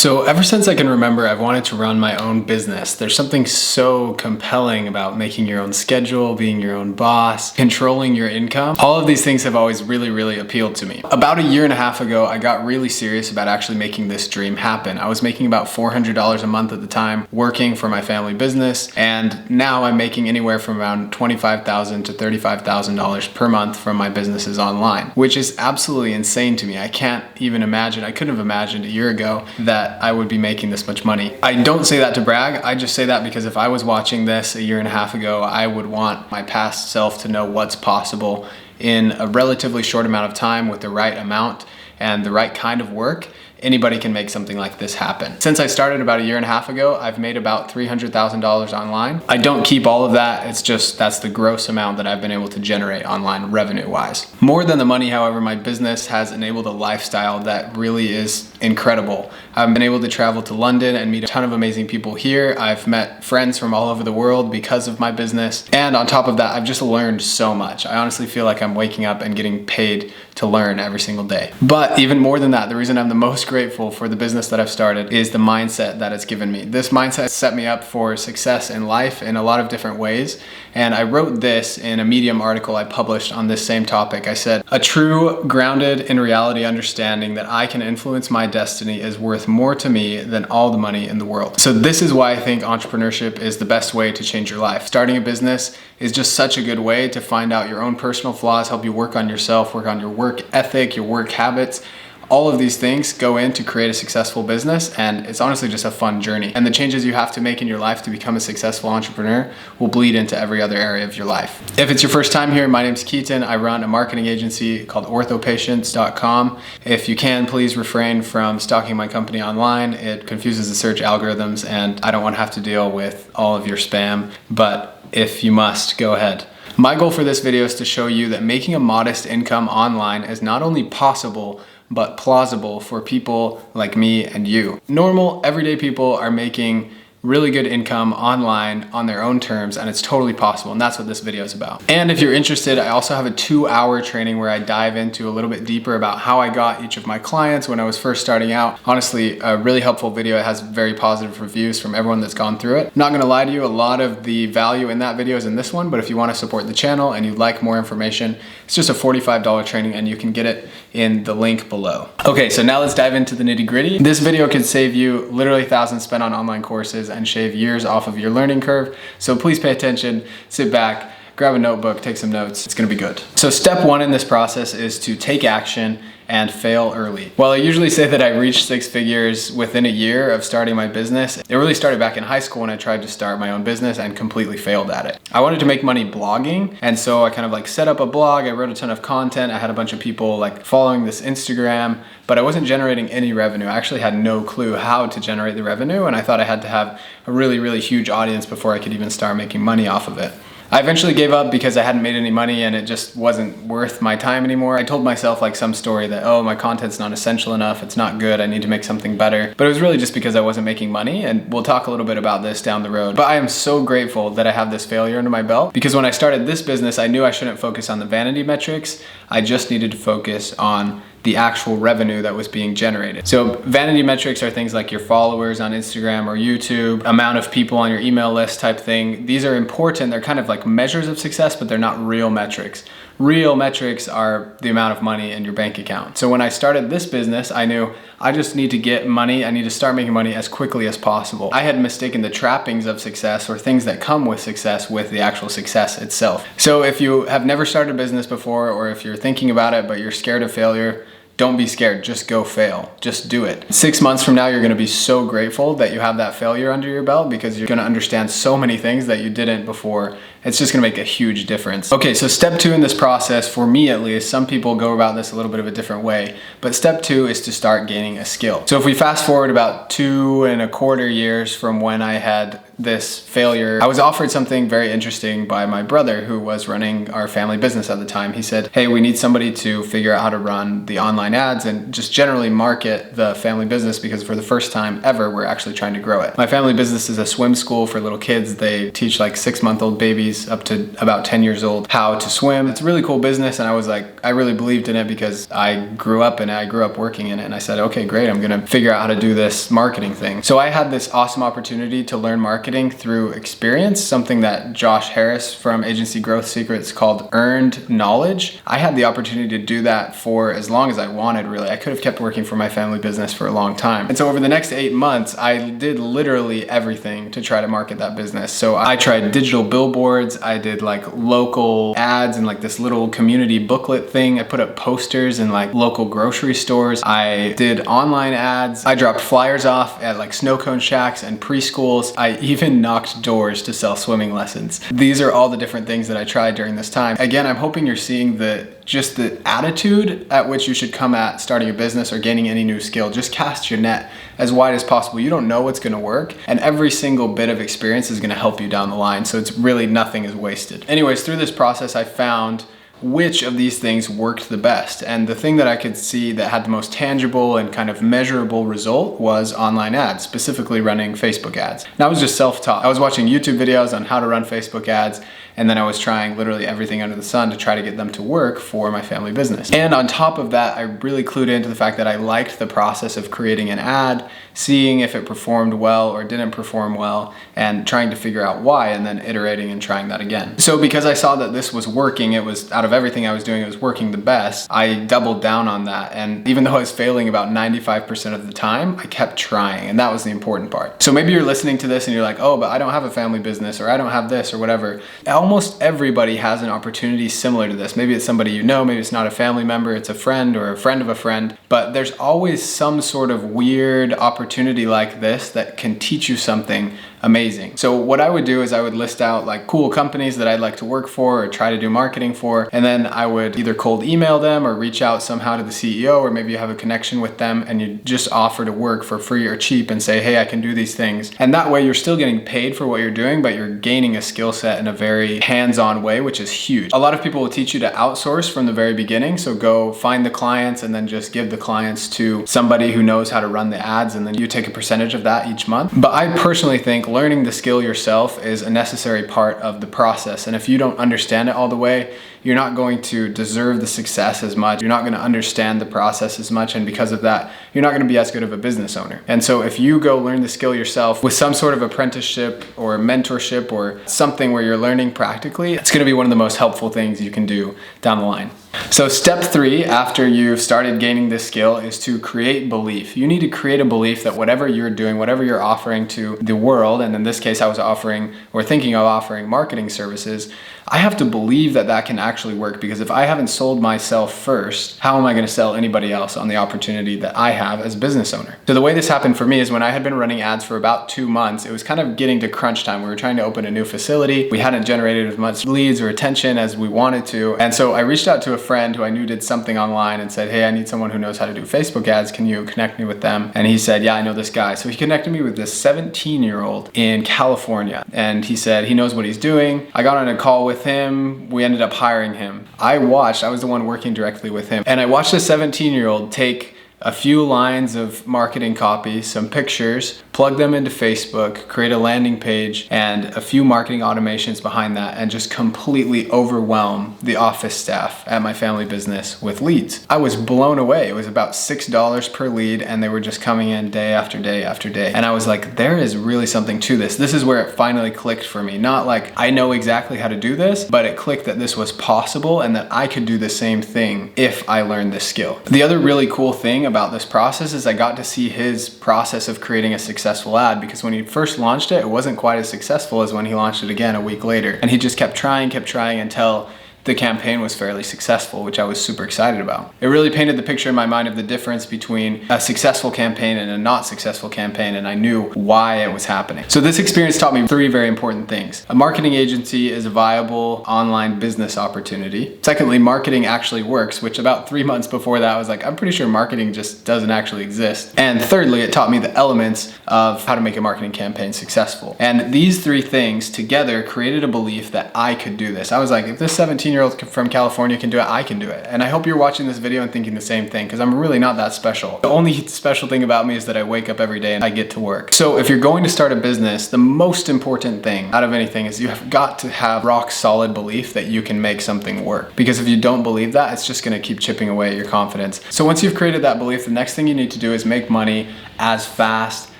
So ever since I can remember, I've wanted to run my own business. There's something so compelling about making your own schedule, being your own boss, controlling your income. All of these things have always really appealed to me. About a year and a half ago, I got really serious about actually making this dream happen. I was making about $400 a month at the time, working for my family business, and now I'm making anywhere from around $25,000 to $35,000 per month from my businesses online, which is absolutely insane to me. I can't even imagine, I couldn't have imagined a year ago that I would be making this much money. I don't say that to brag, I just say that because if I was watching this a year and a half ago, I would want my past self to know what's possible in a relatively short amount of time with the right amount and the right kind of work. Anybody can make something like this happen. Since I started about a year and a half ago, I've made about $300,000 online. I don't keep all of that, it's just that's the gross amount that I've been able to generate online revenue-wise. More than the money, however, my business has enabled a lifestyle that really is incredible. I've been able to travel to London and meet a ton of amazing people here. I've met friends from all over the world because of my business. And on top of that, I've just learned so much. I honestly feel like I'm waking up and getting paid to learn every single day. But even more than that, the reason I'm the most grateful for the business that I've started is the mindset that it's given me. This mindset set me up for success in life in a lot of different ways. And I wrote this in a Medium article I published on this same topic. I said, a true, grounded in reality understanding that I can influence my destiny is worth more to me than all the money in the world. So this is why I think entrepreneurship is the best way to change your life. Starting a business is just such a good way to find out your own personal flaws, help you work on yourself, work on your work ethic, your work habits. All of these things go in to create a successful business, and it's honestly just a fun journey. And the changes you have to make in your life to become a successful entrepreneur will bleed into every other area of your life. If it's your first time here, my name's Keaton. I run a marketing agency called orthopatients.com. If you can, please refrain from stalking my company online. It confuses the search algorithms, and I don't want to have to deal with all of your spam, but if you must, go ahead. My goal for this video is to show you that making a modest income online is not only possible, but plausible for people like me and you. Normal, everyday people are making really good income online on their own terms, and it's totally possible, and that's what this video is about. And if you're interested, I also have a 2-hour training where I dive into a little bit deeper about how I got each of my clients when I was first starting out. Honestly, a really helpful video. It has very positive reviews from everyone that's gone through it. Not gonna lie to you, a lot of the value in that video is in this one, but if you wanna support the channel and you'd like more information, it's just a $45 training and you can get it in the link below. Okay, so now let's dive into the nitty-gritty. This video could save you literally thousands spent on online courses and shave years off of your learning curve. So please pay attention, sit back, grab a notebook, take some notes. It's gonna be good. So step one in this process is to take action and fail early. While I usually say that I reached 6 figures within a year of starting my business, it really started back in high school when I tried to start my own business and completely failed at it. I wanted to make money blogging, and so I kind of like set up a blog, I wrote a ton of content, I had a bunch of people like following this Instagram, but I wasn't generating any revenue. I actually had no clue how to generate the revenue, and I thought I had to have a really huge audience before I could even start making money off of it. I eventually gave up because I hadn't made any money and it just wasn't worth my time anymore. I told myself like some story that, oh, my content's not essential enough, it's not good, I need to make something better. But it was really just because I wasn't making money, and we'll talk a little bit about this down the road. But I am so grateful that I have this failure under my belt, because when I started this business, I knew I shouldn't focus on the vanity metrics. I just needed to focus on the actual revenue that was being generated. So vanity metrics are things like your followers on Instagram or YouTube, amount of people on your email list type thing. These are important. They're kind of like measures of success, but they're not real metrics. Real metrics are the amount of money in your bank account. So when I started this business, I knew I just need to get money. I need to start making money as quickly as possible. I had mistaken the trappings of success, or things that come with success, with the actual success itself. So if you have never started a business before, or if you're thinking about it but you're scared of failure, don't be scared, just go fail, just do it. 6 months from now, you're gonna be so grateful that you have that failure under your belt, because you're gonna understand so many things that you didn't before. It's just gonna make a huge difference. Okay, so step 2 in this process, for me at least, some people go about this a little bit of a different way, but step 2 is to start gaining a skill. So if we fast forward about 2.25 years from when I had this failure, I was offered something very interesting by my brother, who was running our family business at the time. He said, hey, we need somebody to figure out how to run the online ads and just generally market the family business, because for the first time ever, we're actually trying to grow it. My family business is a swim school for little kids. They teach like 6-month-old babies babies up to about 10 years old how to swim. It's a really cool business, and I was like, I really believed in it because I grew up in it. I grew up working in it, and I said, okay, great, I'm gonna figure out how to do this marketing thing. So I had this awesome opportunity to learn marketing through experience, something that Josh Harris from Agency Growth Secrets called earned knowledge. I had the opportunity to do that for as long as I wanted, really. I could have kept working for my family business for a long time. And so over the next 8 months, I did literally everything to try to market that business. So I tried digital billboards, I did like local ads and like this little community booklet thing. I put up posters in like local grocery stores. I did online ads. I dropped flyers off at like snow cone shacks and preschools. I even knocked doors to sell swimming lessons. These are all the different things that I tried during this time. Again, I'm hoping you're seeing just the attitude at which you should come at starting a business or gaining any new skill. Just cast your net as wide as possible. You don't know what's gonna work, and every single bit of experience is gonna help you down the line. So it's really, nothing is wasted. Anyways, through this process, I found which of these things worked the best. And the thing that I could see that had the most tangible and kind of measurable result was online ads, specifically running Facebook ads. And I was just self-taught. I was watching YouTube videos on how to run Facebook ads, and then I was trying literally everything under the sun to try to get them to work for my family business. And on top of that, I really clued into the fact that I liked the process of creating an ad, seeing if it performed well or didn't perform well, and trying to figure out why, and then iterating and trying that again. So because I saw that this was working, it was, out of everything I was doing, it was working the best, I doubled down on that. And even though I was failing about 95% of the time, I kept trying, and that was the important part. So maybe you're listening to this and you're like, oh, but I don't have a family business, or I don't have this or whatever. Almost everybody has an opportunity similar to this. Maybe it's somebody you know, maybe it's not a family member, it's a friend or a friend of a friend, but there's always some sort of weird opportunity like this that can teach you something amazing. So what I would do is I would list out like cool companies that I'd like to work for or try to do marketing for, and then I would either cold email them or reach out somehow to the CEO, or maybe you have a connection with them and you just offer to work for free or cheap and say, hey, I can do these things. And that way you're still getting paid for what you're doing, but you're gaining a skill set in a very hands-on way, which is huge. A lot of people will teach you to outsource from the very beginning. So go find the clients and then just give the clients to somebody who knows how to run the ads, and then you take a percentage of that each month. But I personally think learning the skill yourself is a necessary part of the process. And if you don't understand it all the way, you're not going to deserve the success as much. You're not going to understand the process as much. And because of that, you're not going to be as good of a business owner. And so if you go learn the skill yourself with some sort of apprenticeship or mentorship or something where you're learning practically, it's going to be one of the most helpful things you can do down the line. So step 3, after you've started gaining this skill, is to create belief. You need to create a belief that whatever you're doing, whatever you're offering to the world, and in this case I was offering or thinking of offering marketing services, I have to believe that that can actually work, because if I haven't sold myself first, how am I going to sell anybody else on the opportunity that I have as a business owner? So the way this happened for me is when I had been running ads for about 2 months, it was kind of getting to crunch time. We were trying to open a new facility. We hadn't generated as much leads or attention as we wanted to. And so I reached out to a friend who I knew did something online and said, hey, I need someone who knows how to do Facebook ads. Can you connect me with them? And he said, yeah, I know this guy. So he connected me with this 17-year-old in California. And he said he knows what he's doing. I got on a call with him. We ended up hiring him. I was the one working directly with him. And I watched a 17-year-old take a few lines of marketing copy, some pictures, plug them into Facebook, create a landing page, and a few marketing automations behind that, and just completely overwhelm the office staff at my family business with leads. I was blown away. It was about $6 per lead, and they were just coming in day after day after day. And I was like, there is really something to this. This is where it finally clicked for me. Not like I know exactly how to do this, but it clicked that this was possible and that I could do the same thing if I learned this skill. The other really cool thing about this process is I got to see his process of creating a successful ad, because when he first launched it, it wasn't quite as successful as when he launched it again a week later. And he just kept trying until the campaign was fairly successful, which I was super excited about. It really painted the picture in my mind of the difference between a successful campaign and a not successful campaign, and I knew why it was happening. So this experience taught me 3 very important things. A marketing agency is a viable online business opportunity. Secondly, marketing actually works, which about 3 months before that I was like, I'm pretty sure marketing just doesn't actually exist. And thirdly, it taught me the elements of how to make a marketing campaign successful. And these 3 things together created a belief that I could do this. I was like, if this 17 17-year-old from California can do it, I can do it. And I hope you're watching this video and thinking the same thing, because I'm really not that special. The only special thing about me is that I wake up every day and I get to work. So if you're going to start a business, the most important thing out of anything is you have got to have rock solid belief that you can make something work. Because if you don't believe that, it's just gonna keep chipping away at your confidence. So once you've created that belief, the next thing you need to do is make money as fast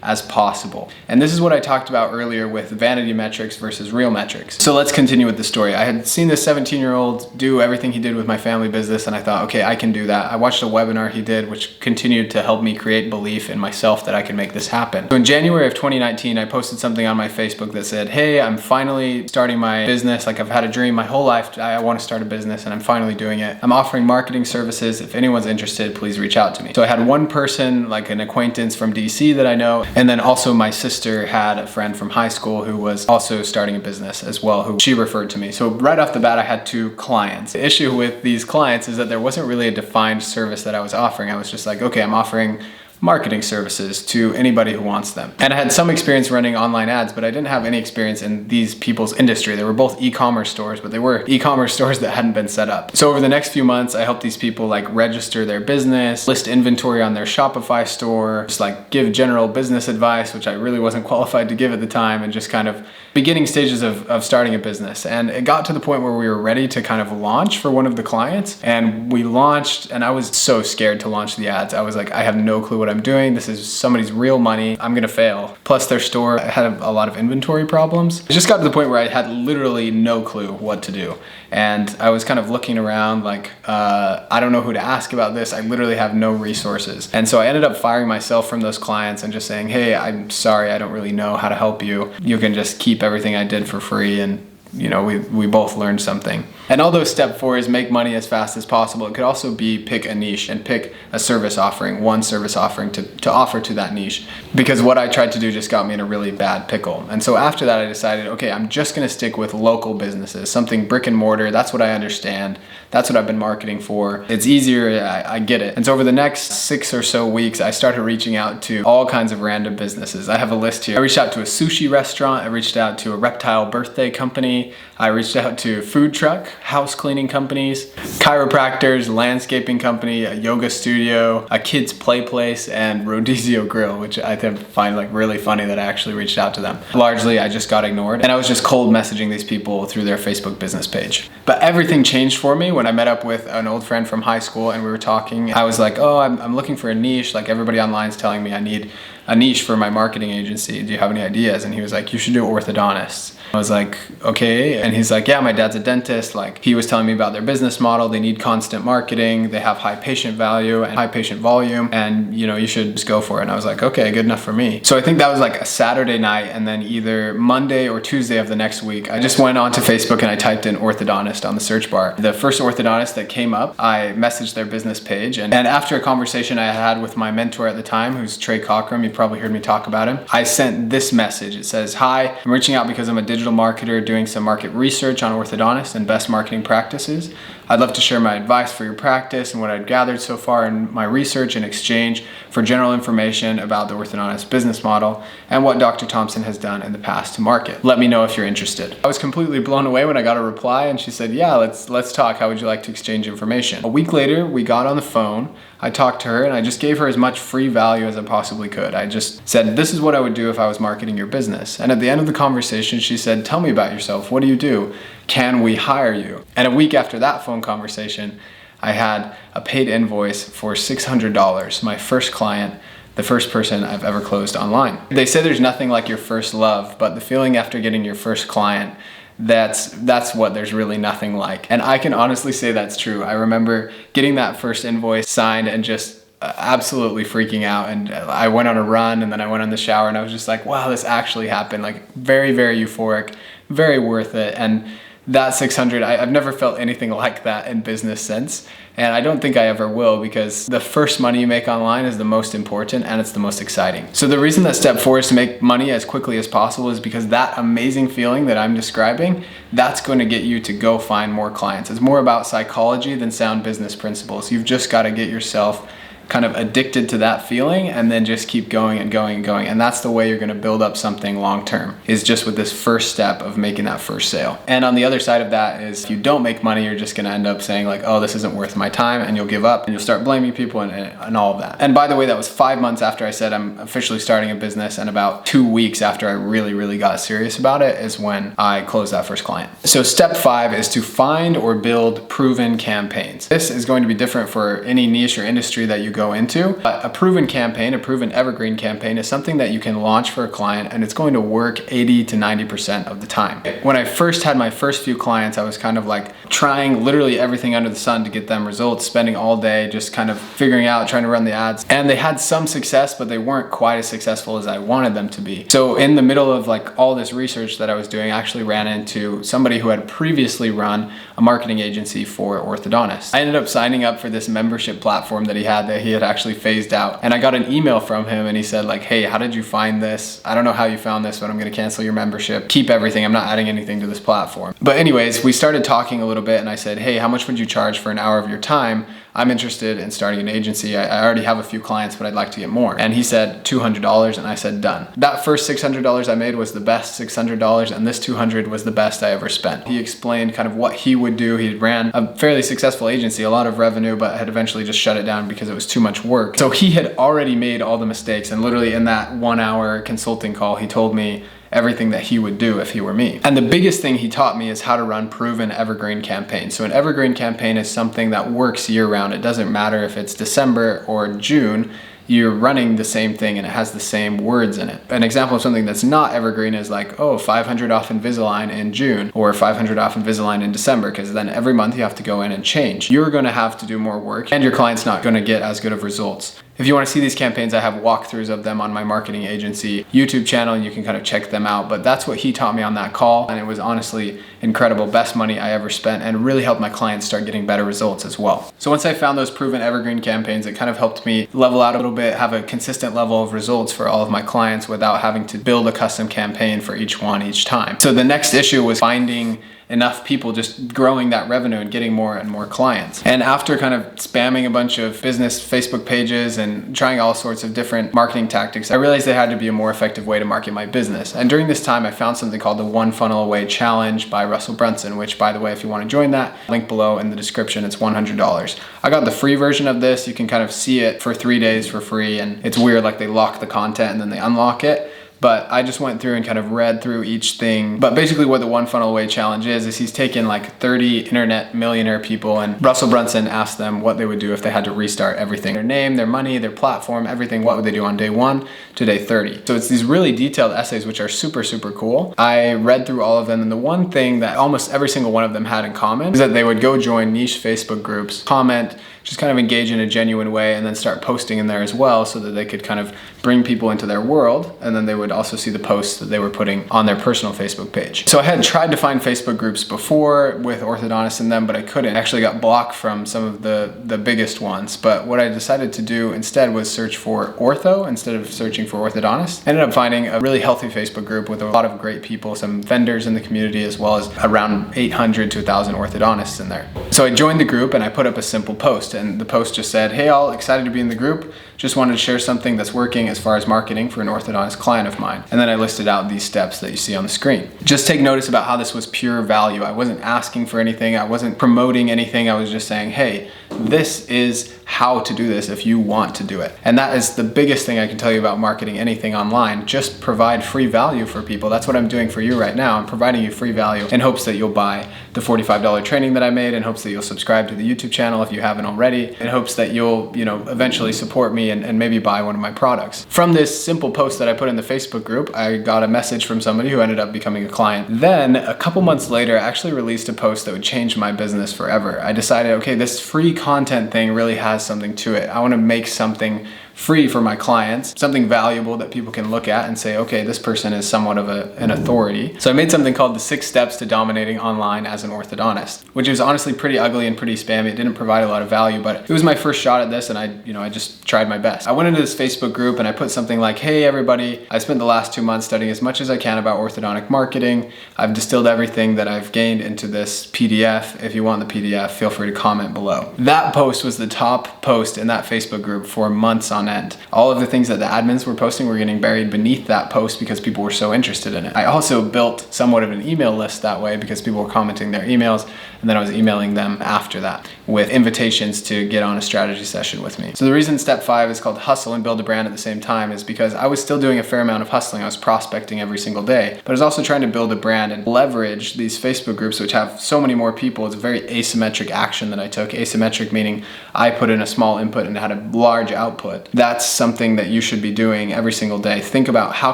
as possible. And this is what I talked about earlier with vanity metrics versus real metrics. So let's continue with the story. I had seen this 17-year-old do everything he did with my family business, and I thought, okay, I can do that. I watched a webinar he did, which continued to help me create belief in myself that I can make this happen. So in January of 2019, I posted something on my Facebook that said, hey, I'm finally starting my business. Like, I've had a dream my whole life. I want to start a business and I'm finally doing it. I'm offering marketing services. If anyone's interested, please reach out to me. So I had one person, like an acquaintance from DC that I know, and then also my sister had a friend from high school who was also starting a business as well, who she referred to me. So right off the bat, I had 2 clients. The issue with these clients is that there wasn't really a defined service that I was offering. I was just like, okay, I'm offering marketing services to anybody who wants them. And I had some experience running online ads, but I didn't have any experience in these people's industry. They were both e-commerce stores, but they were e-commerce stores that hadn't been set up. So over the next few months, I helped these people like register their business, list inventory on their Shopify store, just like give general business advice, which I really wasn't qualified to give at the time, and just kind of beginning stages of starting a business. And it got to the point where we were ready to kind of launch for one of the clients, and we launched, and I was so scared to launch the ads. I was like, I have no clue what I'm doing. This is somebody's real money. I'm gonna fail. Plus their store had a lot of inventory problems. It just got to the point where I had literally no clue what to do. And I was kind of looking around like, I don't know who to ask about this. I literally have no resources. And so I ended up firing myself from those clients and just saying, hey, I'm sorry, I don't really know how to help you. You can just keep everything I did for free, and you know, we both learned something. And although step 4 is make money as fast as possible, it could also be pick a niche and pick a service offering, one service offering to offer to that niche. Because what I tried to do just got me in a really bad pickle. And so after that, I decided, okay, I'm just gonna stick with local businesses, something brick and mortar. That's what I understand. That's what I've been marketing for. It's easier, I get it. And so over the next 6 or so weeks, I started reaching out to all kinds of random businesses. I have a list here. I reached out to a sushi restaurant. I reached out to a reptile birthday company. I reached out to food truck, house cleaning companies, chiropractors, landscaping company, a yoga studio, a kids play place, and Rodizio Grill, which I find like really funny that I actually reached out to them. Largely, I just got ignored, and I was just cold messaging these people through their Facebook business page. But everything changed for me when I met up with an old friend from high school and we were talking. I was like, oh, I'm looking for a niche. Like, everybody online is telling me I need a niche for my marketing agency. Do you have any ideas? And he was like, you should do orthodontists. I was like, okay. And he's like, yeah, my dad's a dentist. Like, he was telling me about their business model. They need constant marketing. They have high patient value and high patient volume. And you know, you should just go for it. And I was like, okay, good enough for me. So I think that was like a Saturday night. And then either Monday or Tuesday of the next week, I just went onto Facebook and I typed in orthodontist on the search bar. The first orthodontist that came up, I messaged their business page. And after a conversation I had with my mentor at the time, who's Trey Cockrum, you probably heard me talk about him, I sent this message. It says, hi, I'm reaching out because I'm a digital marketer doing some market research on orthodontists and best marketing practices. I'd love to share my advice for your practice and what I've gathered so far in my research in exchange for general information about the orthodontist business model and what Dr. Thompson has done in the past to market. Let me know if you're interested. I was completely blown away when I got a reply, and she said, yeah, let's talk. How would you like to exchange information? A week later, we got on the phone. I talked to her and I just gave her as much free value as I possibly could. I just said, this is what I would do if I was marketing your business. And at the end of the conversation, she said, tell me about yourself. What do you do? Can we hire you? And a week after that phone conversation, I had a paid invoice for $600, my first client, the first person I've ever closed online. They say there's nothing like your first love, but the feeling after getting your first client, that's what there's really nothing like. And I can honestly say that's true. I remember getting that first invoice signed and just absolutely freaking out. And I went on a run and then I went in the shower and I was just like, wow, this actually happened. Like, very, very euphoric, very worth it. And that 600, I've never felt anything like that in business since. And I don't think I ever will, because the first money you make online is the most important and it's the most exciting. So the reason that step 4 is to make money as quickly as possible is because that amazing feeling that I'm describing, that's going to get you to go find more clients. It's more about psychology than sound business principles. You've just got to get yourself kind of addicted to that feeling and then just keep going and going and going. And that's the way you're gonna build up something long-term, is just with this first step of making that first sale. And on the other side of that is if you don't make money, you're just gonna end up saying like, oh, this isn't worth my time, and you'll give up and you'll start blaming people and all of that. And by the way, that was 5 months after I said I'm officially starting a business, and about 2 weeks after I really got serious about it is when I closed that first client. So step 5 is to find or build proven campaigns. This is going to be different for any niche or industry that you go into, but a proven campaign, a proven evergreen campaign is something that you can launch for a client and it's going to work 80 to 90% of the time. When I first had my first few clients, I was kind of like trying literally everything under the sun to get them results, spending all day just kind of figuring out, trying to run the ads. And they had some success, but they weren't quite as successful as I wanted them to be. So in the middle of like all this research that I was doing, I actually ran into somebody who had previously run a marketing agency for orthodontists. I ended up signing up for this membership platform that he had actually phased out. And I got an email from him and he said like, hey, how did you find this? I don't know how you found this, but I'm gonna cancel your membership. Keep everything, I'm not adding anything to this platform. But anyways, we started talking a little bit and I said, hey, how much would you charge for an hour of your time? I'm interested in starting an agency. I already have a few clients, but I'd like to get more. And he said $200 and I said, done. That first $600 I made was the best $600 and this $200 was the best I ever spent. He explained kind of what he would do. He ran a fairly successful agency, a lot of revenue, but had eventually just shut it down because it was too much work. So he had already made all the mistakes, and literally in that 1 hour consulting call, he told me everything that he would do if he were me. And the biggest thing he taught me is how to run proven evergreen campaigns. So an evergreen campaign is something that works year round. It doesn't matter if it's December or June, you're running the same thing and it has the same words in it. An example of something that's not evergreen is like, oh, 500 off Invisalign in June or 500 off Invisalign in December, because then every month you have to go in and change. You're gonna have to do more work and your client's not gonna get as good of results. If you want to see these campaigns, I have walkthroughs of them on my marketing agency YouTube channel and you can kind of check them out. But that's what he taught me on that call, and it was honestly incredible. Best money I ever spent, and really helped my clients start getting better results as well. So once I found those proven evergreen campaigns, it kind of helped me level out a little bit, have a consistent level of results for all of my clients without having to build a custom campaign for each one each time. So the next issue was finding enough people, just growing that revenue and getting more and more clients. And after kind of spamming a bunch of business Facebook pages and trying all sorts of different marketing tactics, I realized there had to be a more effective way to market my business. And during this time, I found something called the One Funnel Away Challenge by Russell Brunson, which, by the way, if you want to join that, link below in the description, it's $100. I got the free version of this. You can kind of see it for 3 days for free, and it's weird, like they lock the content and then they unlock it. But I just went through and kind of read through each thing. But basically what the One Funnel Away Challenge is he's taken like 30 internet millionaire people, and Russell Brunson asked them what they would do if they had to restart everything. Their name, their money, their platform, everything. What would they do on day 1 to day 30? So it's these really detailed essays which are super cool. I read through all of them, and the one thing that almost every single one of them had in common is that they would go join niche Facebook groups, comment, just kind of engage in a genuine way, and then start posting in there as well so that they could kind of bring people into their world, and then they would also see the posts that they were putting on their personal Facebook page. So I had tried to find Facebook groups before with orthodontists in them, but I couldn't. I actually got blocked from some of the biggest ones. But what I decided to do instead was search for ortho instead of searching for orthodontist. I ended up finding a really healthy Facebook group with a lot of great people, some vendors in the community, as well as around 800 to 1,000 orthodontists in there. So I joined the group and I put up a simple post, and the post just said, hey all, excited to be in the group. Just wanted to share something that's working as far as marketing for an orthodontist client of mine. And then I listed out these steps that you see on the screen. Just take notice about how this was pure value. I wasn't asking for anything. I wasn't promoting anything. I was just saying, hey, this is how to do this if you want to do it. And that is the biggest thing I can tell you about marketing anything online. Just provide free value for people. That's what I'm doing for you right now. I'm providing you free value in hopes that you'll buy the $45 training that I made, in hopes that you'll subscribe to the YouTube channel if you haven't already, in hopes that you'll, eventually support me and maybe buy one of my products. From this simple post that I put in the Facebook group, I got a message from somebody who ended up becoming a client. Then a couple months later, I actually released a post that would change my business forever. I decided, okay, this free content thing really has something to it. I want to make something free for my clients, something valuable that people can look at and say, okay, this person is somewhat of an authority. So I made something called the 6 Steps to Dominating Online as an Orthodontist, which is honestly pretty ugly and pretty spammy. It didn't provide a lot of value, but it was my first shot at this, and I just tried my best. I went into this Facebook group and I put something like, hey everybody, I spent the last 2 months studying as much as I can about orthodontic marketing. I've distilled everything that I've gained into this PDF. If you want the PDF, feel free to comment below. That post was the top post in that Facebook group for months on end. All of the things that the admins were posting were getting buried beneath that post because people were so interested in it. I also built somewhat of an email list that way because people were commenting their emails, and then I was emailing them after that with invitations to get on a strategy session with me. So the reason step 5 is called hustle and build a brand at the same time is because I was still doing a fair amount of hustling. I was prospecting every single day, but I was also trying to build a brand and leverage these Facebook groups, which have so many more people. It's a very asymmetric action that I took. Asymmetric meaning I put in a small input and had a large output. That's something that you should be doing every single day. Think about, how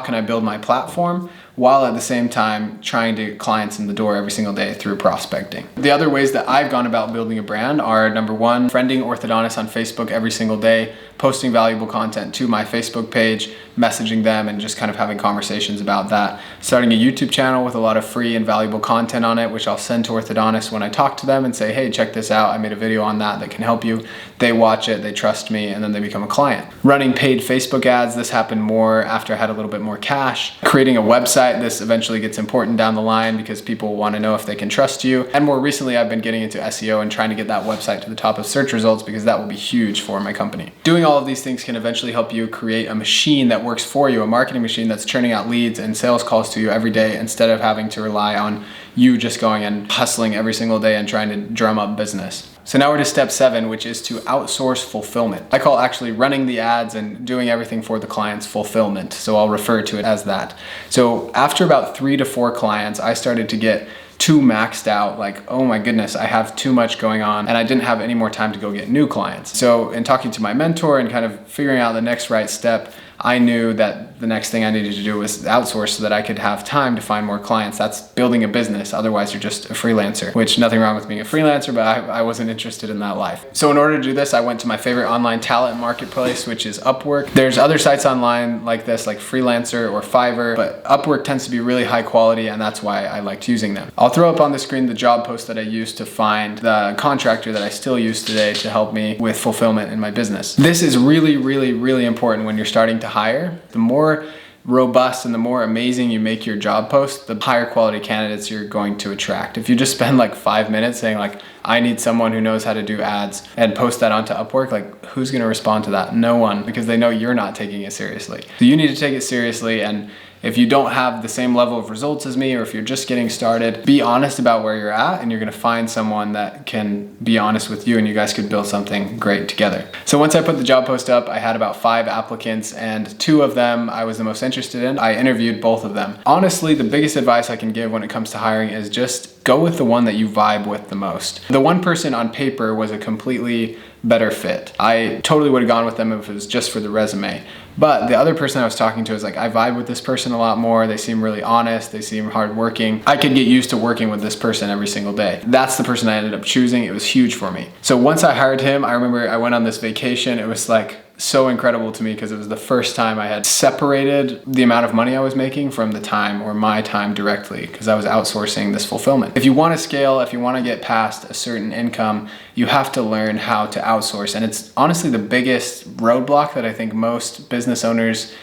can I build my platform while at the same time trying to get clients in the door every single day through prospecting. The other ways that I've gone about building a brand are, number 1, friending orthodontists on Facebook every single day, posting valuable content to my Facebook page, messaging them, and just kind of having conversations about that. Starting a YouTube channel with a lot of free and valuable content on it, which I'll send to orthodontists when I talk to them and say, hey, check this out. I made a video on that can help you. They watch it, they trust me, and then they become a client. Running paid Facebook ads, this happened more after I had a little bit more cash. Creating a website, this eventually gets important down the line because people want to know if they can trust you. And more recently, I've been getting into SEO and trying to get that website to the top of search results because that will be huge for my company. Doing all of these things can eventually help you create a machine that works for you, a marketing machine that's churning out leads and sales calls to you every day instead of having to rely on you just going and hustling every single day and trying to drum up business. So now we're to step 7, which is to outsource fulfillment. I call actually running the ads and doing everything for the client's fulfillment. So I'll refer to it as that. So after about 3 to 4 clients, I started to get too maxed out, like, oh my goodness, I have too much going on, and I didn't have any more time to go get new clients. So in talking to my mentor and kind of figuring out the next right step, I knew that the next thing I needed to do was outsource so that I could have time to find more clients. That's building a business. Otherwise, you're just a freelancer, which nothing wrong with being a freelancer, but I wasn't interested in that life. So in order to do this, I went to my favorite online talent marketplace, which is Upwork. There's other sites online like this, like Freelancer or Fiverr, but Upwork tends to be really high quality, and that's why I liked using them. I'll throw up on the screen the job post that I used to find the contractor that I still use today to help me with fulfillment in my business. This is really, really, really important when you're starting to hire. The more robust and the more amazing you make your job post, the higher quality candidates you're going to attract. If you just spend like 5 minutes saying like, I need someone who knows how to do ads, and post that onto Upwork, like, who's going to respond to that? No one, because they know you're not taking it seriously. So you need to take it seriously, and if you don't have the same level of results as me, or if you're just getting started, be honest about where you're at, and you're gonna find someone that can be honest with you, and you guys could build something great together. So once I put the job post up, I had about 5 applicants, and 2 of them I was the most interested in. I interviewed both of them. Honestly, the biggest advice I can give when it comes to hiring is just go with the one that you vibe with the most. The one person on paper was a completely better fit. I totally would have gone with them if it was just for the resume. But the other person I was talking to was like, I vibe with this person a lot more. They seem really honest. They seem hardworking. I could get used to working with this person every single day. That's the person I ended up choosing. It was huge for me. So once I hired him, I remember I went on this vacation. It was like so incredible to me because it was the first time I had separated the amount of money I was making from the time, or my time, directly, because I was outsourcing this fulfillment. If you want to scale, if you want to get past a certain income, you have to learn how to outsource. And it's honestly the biggest roadblock that I think most business owners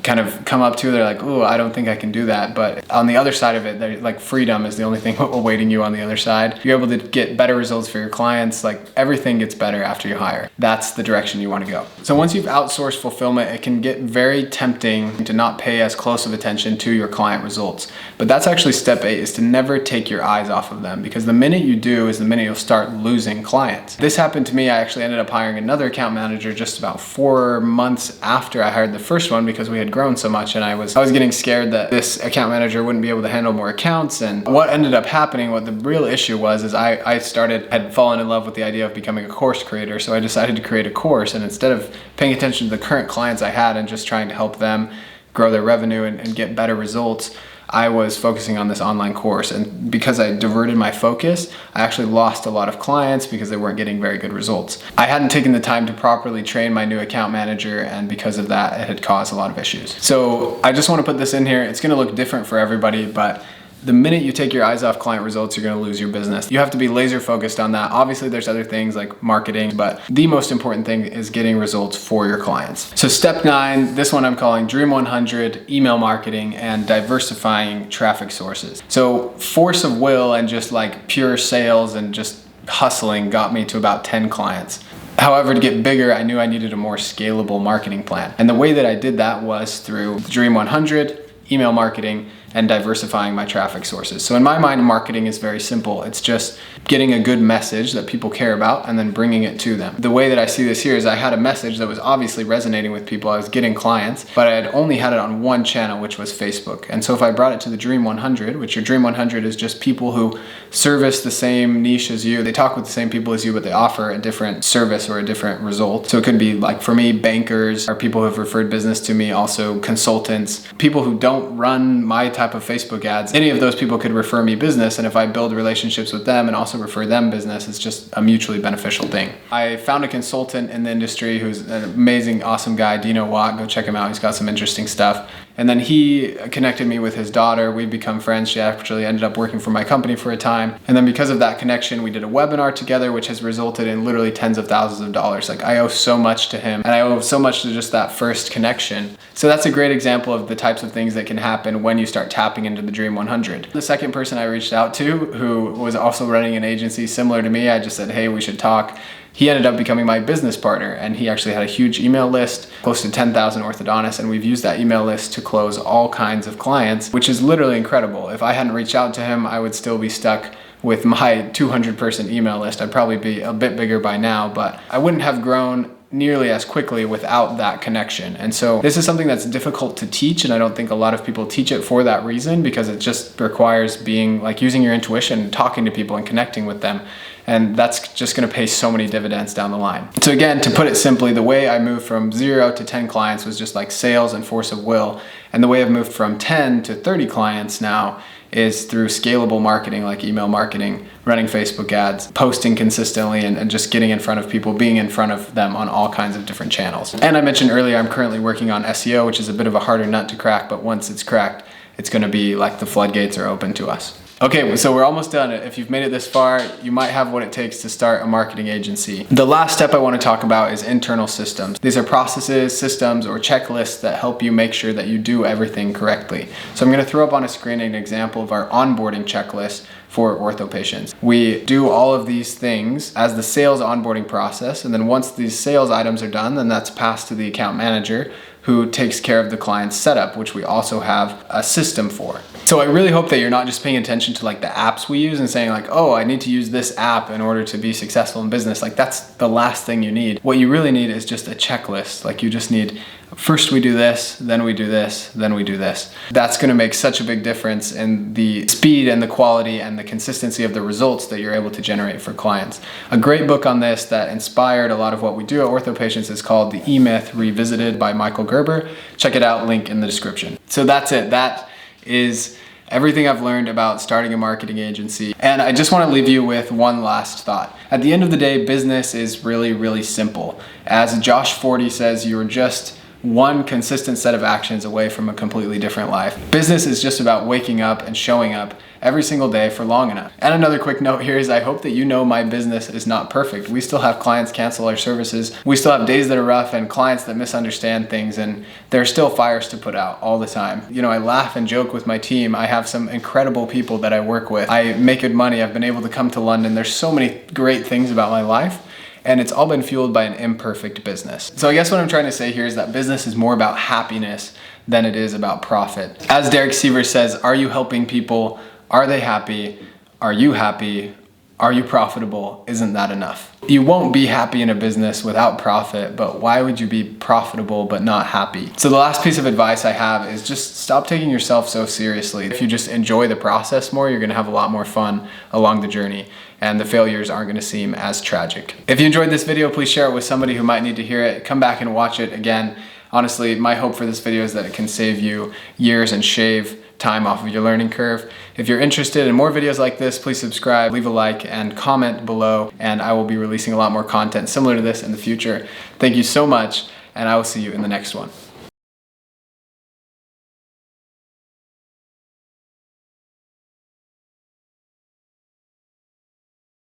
kind of come up to. They're like, oh, I don't think I can do that. But on the other side of it, they're like, freedom is the only thing awaiting you on the other side. You're able to get better results for your clients. Like, everything gets better after you hire. That's the direction you want to go. So once you've outsourced fulfillment, it can get very tempting to not pay as close of attention to your client results. But that's actually step 8, is to never take your eyes off of them, because the minute you do is the minute you'll start losing clients. This happened to me. I actually ended up hiring another account manager just about 4 months after I hired the first one, because we had grown so much, and I was getting scared that this account manager wouldn't be able to handle more accounts. And what ended up happening, what the real issue was, is I had fallen in love with the idea of becoming a course creator. So I decided to create a course, and instead of paying attention to the current clients I had and just trying to help them grow their revenue and get better results, I was focusing on this online course, and because I diverted my focus, I actually lost a lot of clients because they weren't getting very good results. I hadn't taken the time to properly train my new account manager, and because of that, it had caused a lot of issues. So I just want to put this in here. It's going to look different for everybody, but the minute you take your eyes off client results, you're going to lose your business. You have to be laser focused on that. Obviously, there's other things like marketing, but the most important thing is getting results for your clients. So step 9, this one I'm calling Dream 100, email marketing, and diversifying traffic sources. So force of will and just like pure sales and just hustling got me to about 10 clients. However, to get bigger, I knew I needed a more scalable marketing plan. And the way that I did that was through Dream 100, email marketing, and diversifying my traffic sources. So in my mind, marketing is very simple. It's just getting a good message that people care about and then bringing it to them. The way that I see this here is I had a message that was obviously resonating with people. I was getting clients, but I had only had it on one channel, which was Facebook. And so if I brought it to the Dream 100, which your Dream 100 is just people who service the same niche as you. They talk with the same people as you, but they offer a different service or a different result. So it could be like, for me, bankers or people who have referred business to me, also consultants, people who don't run my type of Facebook ads. Any of those people could refer me business, and if I build relationships with them and also refer them business, it's just a mutually beneficial thing. I found a consultant in the industry who's an amazing, awesome guy, Dino Watt. Go check him out. He's got some interesting stuff. And then he connected me with his daughter. We've become friends. She actually ended up working for my company for a time. And then because of that connection, we did a webinar together, which has resulted in literally tens of thousands of dollars. Like, I owe so much to him, and I owe so much to just that first connection. So that's a great example of the types of things that can happen when you start tapping into the Dream 100. The second person I reached out to, who was also running an agency similar to me, I just said, hey, we should talk. He ended up becoming my business partner, and he actually had a huge email list, close to 10,000 orthodontists, and we've used that email list to close all kinds of clients, which is literally incredible. If I hadn't reached out to him, I would still be stuck with my 200-person email list. I'd probably be a bit bigger by now, but I wouldn't have grown nearly as quickly without that connection. And so this is something that's difficult to teach, and I don't think a lot of people teach it for that reason, because it just requires being like using your intuition, talking to people and connecting with them. And that's just gonna pay so many dividends down the line. So again, to put it simply, the way I moved from 0 to 10 clients was just like sales and force of will. And the way I've moved from 10 to 30 clients now is through scalable marketing, like email marketing, running Facebook ads, posting consistently, and just getting in front of people, being in front of them on all kinds of different channels. And I mentioned earlier, I'm currently working on SEO, which is a bit of a harder nut to crack, but once it's cracked, it's gonna be like the floodgates are open to us. Okay, so we're almost done. If you've made it this far, you might have what it takes to start a marketing agency. The last step I want to talk about is internal systems. These are processes, systems, or checklists that help you make sure that you do everything correctly. So I'm going to throw up on a screen an example of our onboarding checklist for ortho patients. We do all of these things as the sales onboarding process, and then once these sales items are done, then that's passed to the account manager, who takes care of the client's setup, which we also have a system for. So I really hope that you're not just paying attention to like the apps we use and saying like, oh, I need to use this app in order to be successful in business. Like, that's the last thing you need. What you really need is just a checklist. Like, you just need, first we do this, then we do this, then we do this. That's gonna make such a big difference in the speed and the quality and the consistency of the results that you're able to generate for clients. A great book on this that inspired a lot of what we do at Ortho Patients is called The E-Myth Revisited by Michael Gerber. Check it out, link in the description. So that's it. That is everything I've learned about starting a marketing agency. And I just want to leave you with one last thought. At the end of the day, business is really, really simple. As Josh Forty says, you're just one consistent set of actions away from a completely different life. Business is just about waking up and showing up every single day for long enough. And another quick note here is I hope that you know my business is not perfect. We still have clients cancel our services. We still have days that are rough and clients that misunderstand things, and there are still fires to put out all the time. You know, I laugh and joke with my team. I have some incredible people that I work with. I make good money. I've been able to come to London. There's so many great things about my life, and it's all been fueled by an imperfect business. So I guess what I'm trying to say here is that business is more about happiness than it is about profit. As Derek Siever says, are you helping people? Are they happy? Are you happy? Are you profitable? Isn't that enough? You won't be happy in a business without profit, but why would you be profitable but not happy? So the last piece of advice I have is just stop taking yourself so seriously. If you just enjoy the process more, you're gonna have a lot more fun along the journey, and the failures aren't gonna seem as tragic. If you enjoyed this video, please share it with somebody who might need to hear it. Come back and watch it again. Honestly, my hope for this video is that it can save you years and shave time off of your learning curve. If you're interested in more videos like this, please subscribe, leave a like, and comment below, and I will be releasing a lot more content similar to this in the future. Thank you so much, and I will see you in the next one.